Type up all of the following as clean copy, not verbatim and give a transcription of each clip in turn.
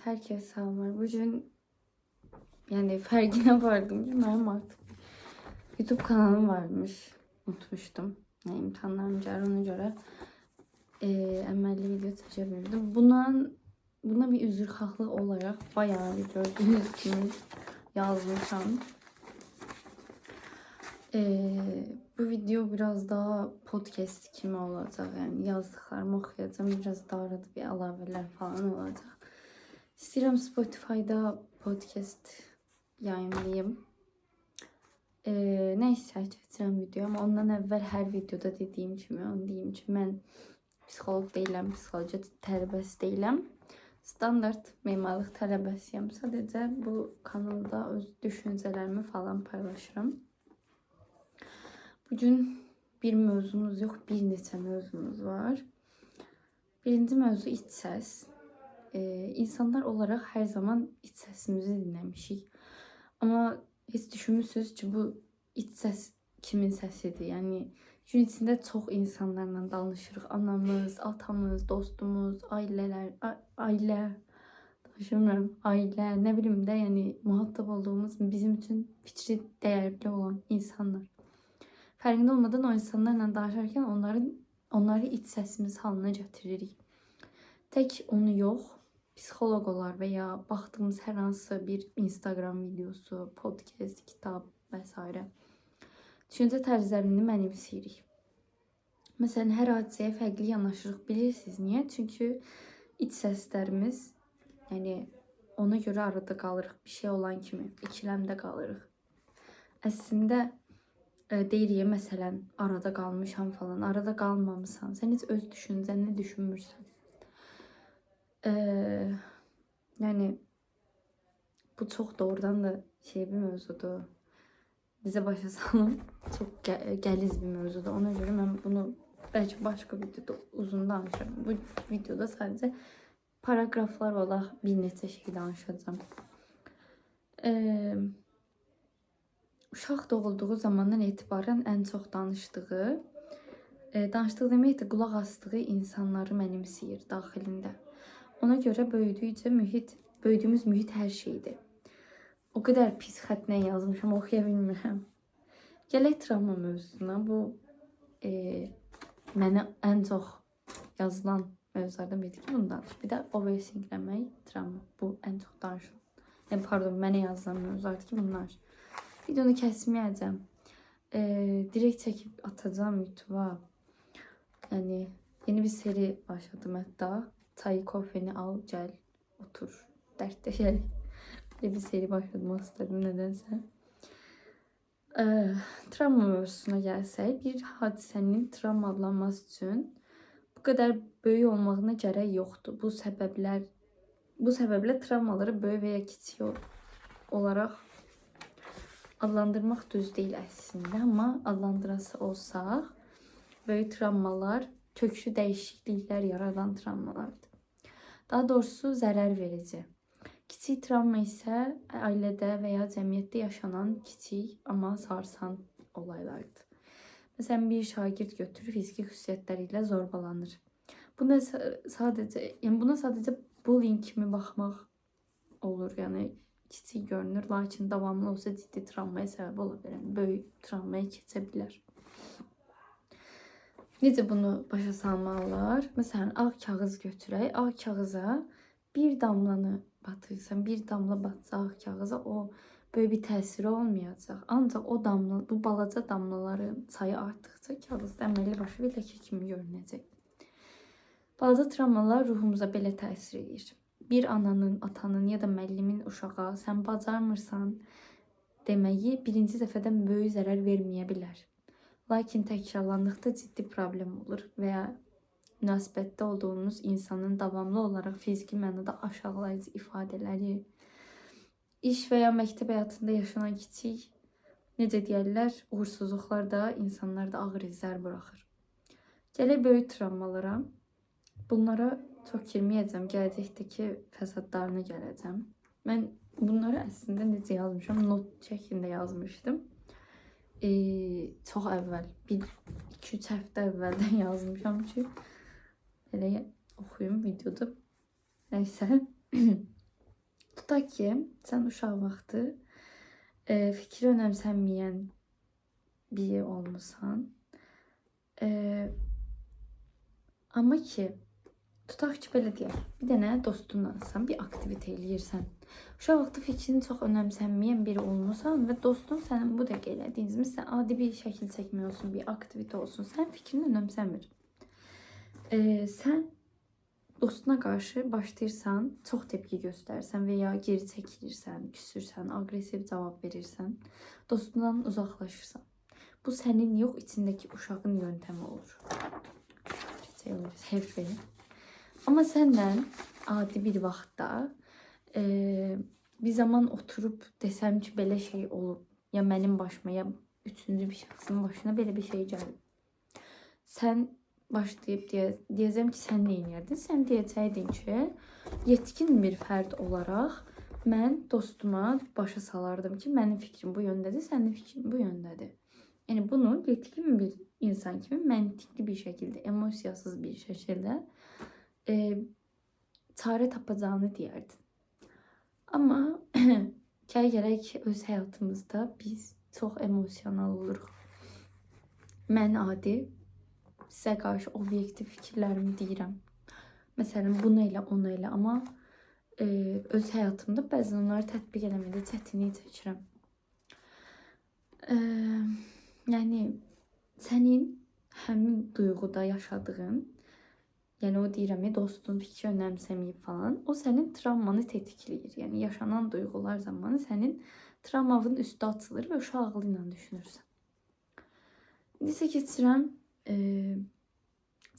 Herkes selamlar. Bugün yani farkına vardım ki benim artık YouTube kanalım varmış. Unutmuştum. Yani imkanlarım gəlir ona göre əməlli video çekebildim. Buna bir üzrxahlıq olarak bayağı bir gördüğünüz kimi yazmışam. Bu video biraz daha podcast kimi olacak. Yani yazdıklarımı okuyacağım. Biraz daha arada bir əlavələr falan olacak. İstəyirəm Spotify'da podcast yayınlayayım. Neyse çəkəcəm video, ama ondan əvvəl hər videoda dediyim kimi, onu deyim ki, mən psixoloq deyiləm, psixologiya tələbəsi deyiləm. Standart memarlıq tələbəsiyəm. Sadəcə bu kanalda öz düşüncələrimi falan paylaşıram. Bugün bir mövzumuz yox, bir neçə mövzumuz var. Birinci mövzu iç səs. İnsanlar olarak her zaman iç sesimizi dinlemişik. Ama hiç düşünmüşsünüz ki bu iç ses kimin sesidir? Yani gün içinde çok insanlarla danışırıq. Anamız, atamız, dostumuz, aile, danışamıyorum, aile, ne bileyim de yani muhatap olduğumuz bizim için fikri değerli olan insanlar. Farkında olmadan o insanlarla danışarken onları iç sesimiz halına getiririk. Tek onu yox, psixoloq olar və ya baxdığımız hər hansı bir Instagram videosu, podcast, kitab və s. düşüncə tərzlərini mənimsəyirik. Məsələn, hər hadisəyə fərqli yanaşırıq. Bilirsiniz niyə? Çünki iç səslərimiz, yəni ona görə arada qalırıq. Bir şey olan kimi ikiləmdə qalırıq. Əslində deyirik, məsələn, arada qalmışam falan, arada qalmamısan. Sən heç öz düşüncəni düşünmürsən. Yani bu çok doğrudan da bir mevzudur. Bize başa salın. Çok gəliz bir mevzudur. Ona göre ben bunu belki başka videoda uzun danışırım. Bu videoda sadece paragraflar olarak bir neçə şey danışacağım. Uşaq doğulduğu zamandan etibarən ən çox danışdığı demək də qulaq asdığı insanları mənimsəyir daxilində. Ona göre büyüdüğümüz mühit her şeydi. O kadar pis xətlə yazmışam, oxuya bilmirəm. Gələk travma mövzusuna. Bu mənə ən çox yazılan mövzulardan biridir ki, bunu danış. Bir də overthinkləmək, travma. Bu ən çox danışılan. Pardon, mənə yazılan mövzulardır ki, bunlar. Videonu kəsməyəcəm. Direkt çəkib atacağım YouTube'a. Yani yeni bir seri başladım hatta. Çayı, kofeni al, gel, otur, dertleşelim. Böyle bir seri başlamak istedim nedense. Travma mövzusuna gelsək, bir hadisənin travma adlanması üçün bu kadar böyük olmağına gərək yoxdur. Bu səbəblə travmaları böyük veya kiçik olarak adlandırmaq düz değil əslində, amma adlandırası olsaq, böyük travmalar köklü dəyişikliklər yaradan travmalardır. Daha doğrusu zərər verici. Kiçik travma isə ailədə və ya cəmiyyətdə yaşanan kiçik amma sarsan olaylardır. Məsələn, bir şagird götürür, fiziki xüsusiyyətləri ilə zorbalanır. Buna sadəcə bullying kimi baxmaq olur. Yəni kiçik görünür, lakin davamlı olsa ciddi travmaya səbəb ola bilər. Böyük travmaya keçə bilər. Necə bunu başa salmaq olar? Məsələn, ağ kağız götürək. Ağ kağıza bir damlanı batırsan, bir damla batsa ağ kağıza o böyle bir təsiri olmayacaq. Ancaq o damla, bu balaca damlaların sayı artdıqca kağızda əməlli başlı bir ləkə kimi görünəcək. Balaca travmalar ruhumuza belə təsir edir. Bir ananın, atanın ya da müəllimin uşağa sən bacarmırsan deməyi birinci dəfədən böyük zərər verməyə bilər. Lakin təkrarlandıqda ciddi problem olur və ya münasibətdə olduğunuz insanın davamlı olarak fiziki mənada aşağılayıcı ifadələri, iş və ya məktəb həyatında yaşanan kiçik, necə deyərlər, uğursuzluqlar da insanlarda ağır izlər buraxır. Gələk böyük travmalara. Bunlara çox girməyəcəm, gələcəkdəki fəsadlarına gələcəm. Mən bunları əslində necə yazmışam, not şəklində yazmışdım. Çox əvvəl, 1-2-3 həftə əvvəldən yazmışam ki, elə oxuyum videoda. Neyse. Tutaq ki, sən uşaq vaxtı fikri önəmsənməyən biri olmusan. Amma ki, tutaq ki, belə deyək, bir dənə dostunlansan, bir aktivite eləyirsən. Uşaq vaxtı fikrini çox önəmsənməyən biri olmusan və dostun sənin bu dəqiqə elədiyiniz, məsələn, adi bir şəkil çəkmək olsun, bir aktivite olsun, sən fikrini önəmsənmir. Sən dostuna qarşı başlayırsan, çox tepki göstərsən və ya geri çəkilirsən, küsürsən, aqressiv cavab verirsən, dostundan uzaqlaşırsan. Bu sənin yox, içindəki uşağın yöntəmi olur. Sevgi. Amma səndən adi bir vaxtda bir zaman oturub desəm ki, belə şey olub, ya mənim başıma, ya üçüncü bir şəxsin başına belə bir şey gəlib. Sən başlayıb deyəcəm ki, sən nə edərdin? Sən deyəcəydin ki, yetkin bir fərd olaraq mən dostuma başa salardım ki, mənim fikrim bu yöndədir, sənin fikrin bu yöndədir. Yəni bunu yetkin bir insan kimi məntiqli bir şəkildə, emosiyasız bir şəkildə çarə tapacağını deyərdin. Amma gərək öz həyatımızda biz çox emosional oluruq. Mən adi sizə qarşı obyektiv fikirlərimi deyirəm. Məsələn, bunu elə, onu elə, amma öz həyatımda bəzən onları tətbiq eləmədə çətinlik çəkirəm. Yəni, sənin həmin duyğuda yaşadığın, yəni o deyirəm, dostun fikri önəmsəməyib falan, o sənin travmanı tetikləyir. Yəni, yaşanan duyğular zamanı sənin travmanın üstü açılır və uşaq ağlı ilə düşünürsən. İndisə keçirəm,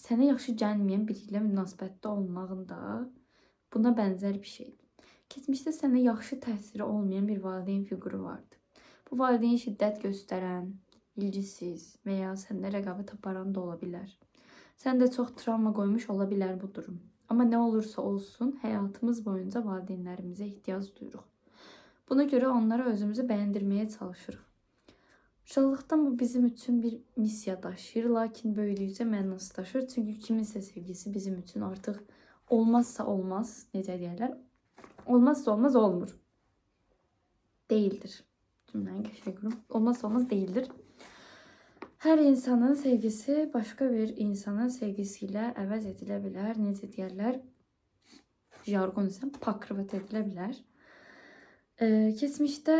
sənə yaxşı gəlməyən biri ilə münasibətdə olmağın da buna bənzər bir şeydir. Keçmişdə sənə yaxşı təsiri olmayan bir valideyn fiquru vardı. Bu valideyn şiddət göstərən, ilgisiz və ya səndə rəqabət aparan da ola bilər. Səndə çox travma qoymuş ola bilər bu durum. Amma nə olursa olsun, həyatımız boyunca valideynlərimizə ehtiyac duyuruq. Buna görə onlara özümüzü bəyəndirməyə çalışırıq. Uşaqlıqdan bu bizim üçün bir missiya daşıyır, lakin böyüdükcə mənasızlaşır. Çünki kiminsə sevgisi bizim üçün artıq olmazsa olmaz, necə deyərlər, olmazsa olmaz olmur. Değildir. Cümləni qəşəng qurum. Olmazsa olmaz değildir. Hər insanın sevgisi başqa bir insanın sevgisi ilə əvəz edilə bilər. Necə deyərlər, jargon isə pakrivat edilə bilər. Keçmişdə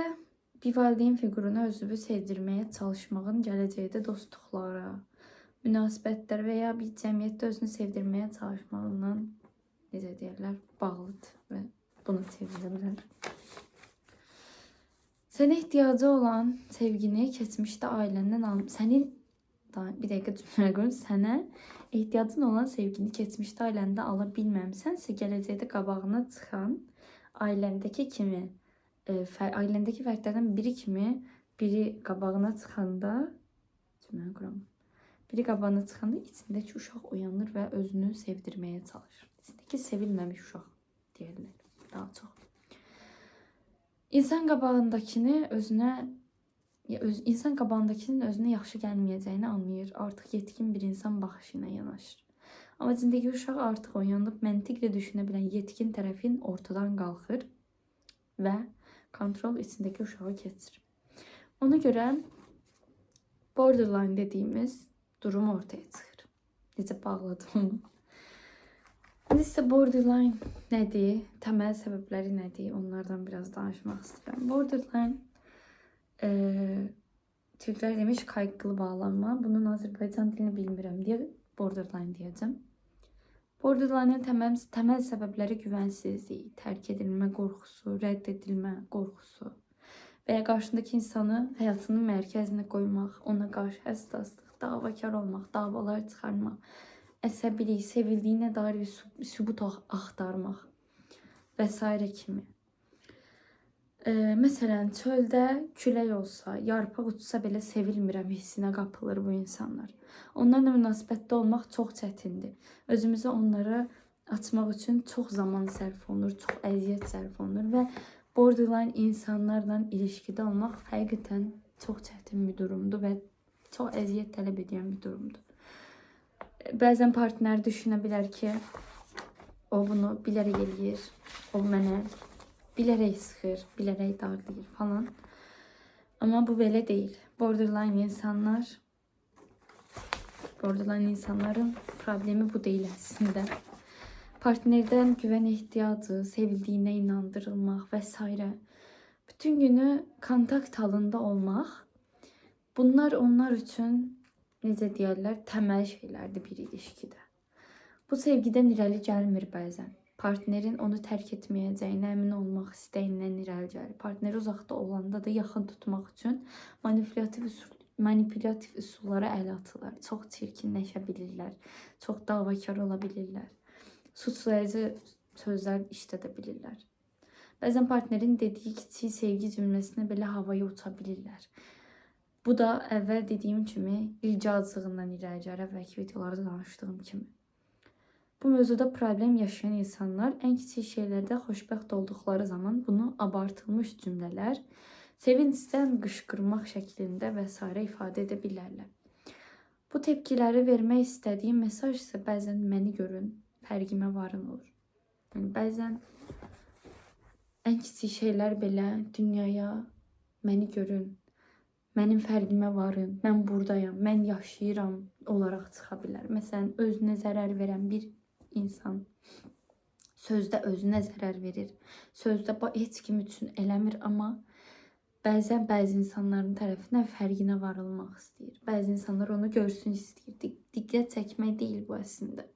bir valideyn fiqurunu özünü sevdirməyə çalışmağın gələcəkdə dostluqlara, münasibətlər və ya bir cəmiyyətdə özünü sevdirməyə çalışmağından, necə deyərlər, bağlıdır və buna çevrilə bilər. Sənə ehtiyacı olan sevgini keçmişdə ailəndən sənin, bir dəqiqə cümlə qurun, sənə ehtiyacın olan sevgini keçmişdə ailəndə ala bilməmisənsə, gələcəkdə qabağına çıxan ailəndəki kimi, ailəndəki fərdlərdən biri kimi biri qabağına çıxanda, cümlə quram, biri qabağına çıxanda içindəki uşaq uyanır və özünü sevdirməyə çalışır. İçindəki sevilməmiş uşaq deyirlər daha çox. İnsan qabağındakinin özünə yaxşı gəlməyəcəyini anlayır. Artıq yetkin bir insan baxışı ilə yanaşır. Amma içindəki uşaq artıq oyanıb məntiqlə düşünə bilən yetkin tərəfin ortadan qalxır və kontrol içindəki uşağı keçir. Ona görə borderline dediyimiz durum ortaya çıxır. Necə bağladım onu. İndi borderline nədir? Təməl səbəbləri nədir? Onlardan biraz danışmaq istəyirəm. Borderline Türklər demiş kaygılı bağlanma. Bunun Azərbaycan dilini bilmirəm deyə borderline deyəcəm. Borderline'ın təməl səbəbləri güvənsizlik, tərk edilmə qorxusu, rədd edilmə qorxusu və ya qarşındakı insanı həyatının mərkəzinə qoymaq, ona qarşı həssaslıq, davakar olmaq, davalar çıxarmaq, əsəbilik, sevildiyinə dair bir sübut axtarmaq və s. kimi. Məsələn, çöldə külək olsa, yarpaq uçsa belə sevilmirəm hissinə qapılır bu insanlar. Onlarla münasibətdə olmaq çox çətindir. Özümüzü onlara açmaq üçün çox zaman sərf olunur, çox əziyyət sərf olunur və borderline insanlarla ilişkidə olmaq həqiqətən çox çətin bir durumdur və çox əziyyət tələb edən bir durumdur. Bəzən partner düşünə bilər ki, o bunu bilərək eləyir, O mənə bilərək sıxır, bilərək darlayır falan. Amma bu belə deyil. Borderline insanların problemi bu değil aslında. Partnerden güven ihtiyacı, sevildiyine inandırılmaq və s. Bütün günü kontakt halında olmaq. Bunlar onlar üçün necə deyərlər, təməl şeylərdir bir ilişkidə. Bu sevgidən irəli gəlmir bəzən. Partnerin onu tərk etməyəcəyinə əmin olmaq istəyindən irəli gəlir. Partneri uzaqda olanda da yaxın tutmaq üçün manipülativ üsullara əl atırlar. Çox çirkinləşə bilirlər. Çox davakar ola bilirlər. Suçlayıcı sözlər işlədə bilirlər. Bəzən partnerin dediyi kiçik sevgi cümləsinə belə havaya uça bilirlər. Bu da əvvəl dediyim kimi ilgacığından irəli gəlir, əvvəlki videolarda danışdığım kimi. Bu mövzuda problem yaşayan insanlar ən kiçik şeylərdə xoşbəxt olduqları zaman bunu abartılmış cümlələr, sevincdən qışqırmaq şəklində və s. ifadə edə bilərlər. Bu tepkiləri vermək istədiyim mesaj isə bəzən məni görün, fərqimə varın olur. Yəni, bəzən ən kiçik şeylər belə dünyaya məni görün, mənim fərqimə varın, mən buradayam, mən yaşayıram olaraq çıxa bilər. Məsələn, özünə zərər verən bir insan sözdə özünə zərər verir. Sözdə heç kim üçün eləmir, amma bəzən bəzi insanların tərəfindən fərqinə varılmaq istəyir. Bəzi insanlar onu görsün istəyir. Diqqət çəkmək deyil bu əslində.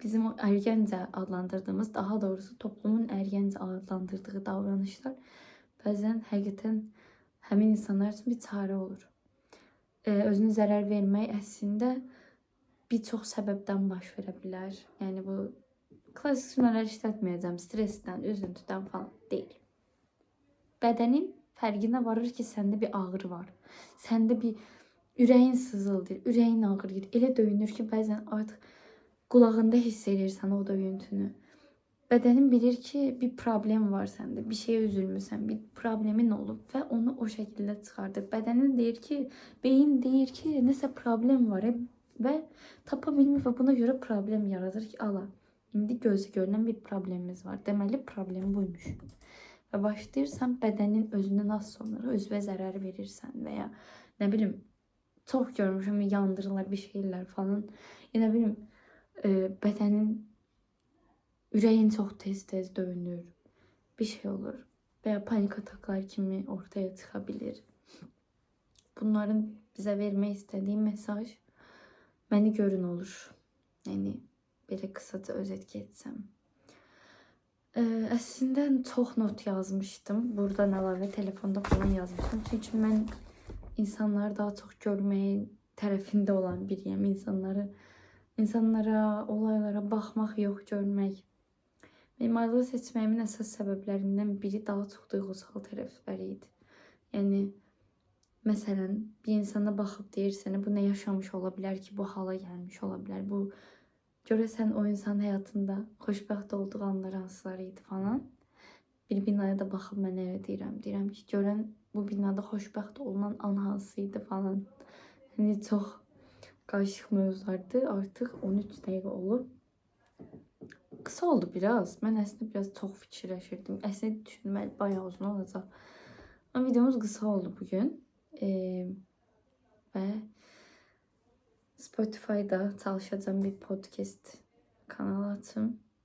Bizim o ərgəncə adlandırdığımız, daha doğrusu toplumun ərgəncə adlandırdığı davranışlar bəzən həqiqətən həmin insanlar üçün bir çarə olur. Özünə zərər vermək əslində bir çox səbəbdən baş verə bilər. Yəni bu klassik cümlələr işlətməyəcəm. Stressdən, üzüntüdən falan deyil. Bədənin fərqinə varır ki, səndə bir ağrı var. Səndə bir ürəyin sızıldır, ürəyin ağrıyır. Elə döyünür ki, bəzən artıq qulağında hiss edirsən o döyüntünü. Bədənin bilir ki, bir problem var səndə, bir şeye üzülmüsən, bir problemin olub və onu o şəkildə çıxardır. Bədənin deyir ki, beyin deyir ki, nəsə problem var və tapa bilmir və buna görə problem yaradır ki, ala, indi gözü görünən bir problemimiz var. Deməli, problem buymuş. Və başlayırsan bədənin özündən az sonra özünə zərər verirsən və ya nə bilim, çox görmüşəm, yandırırlar bir şeylər falan. Ya nə bilim, bədənin, ürəyin çox tez-tez döyünür, bir şey olur və ya panik ataklar kimi ortaya çıxa bilir. Bunların bizə vermək istədiyim mesaj məni görün olur. Yəni, belə qısaca özet geçsəm. Əslində çox not yazmışdım. Buradan əlavə telefonda falan yazmışdım. Çünki mən insanları daha çox görməyin tərəfində olan biriyəm. İnsanlara, olaylara baxmaq yox, görmək. Mimarlığı seçməyimin əsas səbəblərindən biri daha çox duyğusal tərəfləri idi. Yəni, məsələn, bir insana baxıb deyir sənə, bu nə yaşamış ola bilər ki, bu hala gəlmiş ola bilər. Bu, görəsən o insanın həyatında xoşbəxt olduğu anlar hansıları idi falan. Bir binaya da baxıb mən elə deyirəm. Deyirəm ki, görən bu binada xoşbəxt olunan an hansıydı falan. Yəni, çox qarışıq mövzulardı. Artıq 13 dəqiqə olub. Qısa oldu biraz. Mən əslində biraz çox fikirləşirdim. Əslində düşünməli bayağı uzun olacaq. Amma videomuz qısa oldu bugün. Və Spotify'da çalışacağım bir podcast kanalı açım.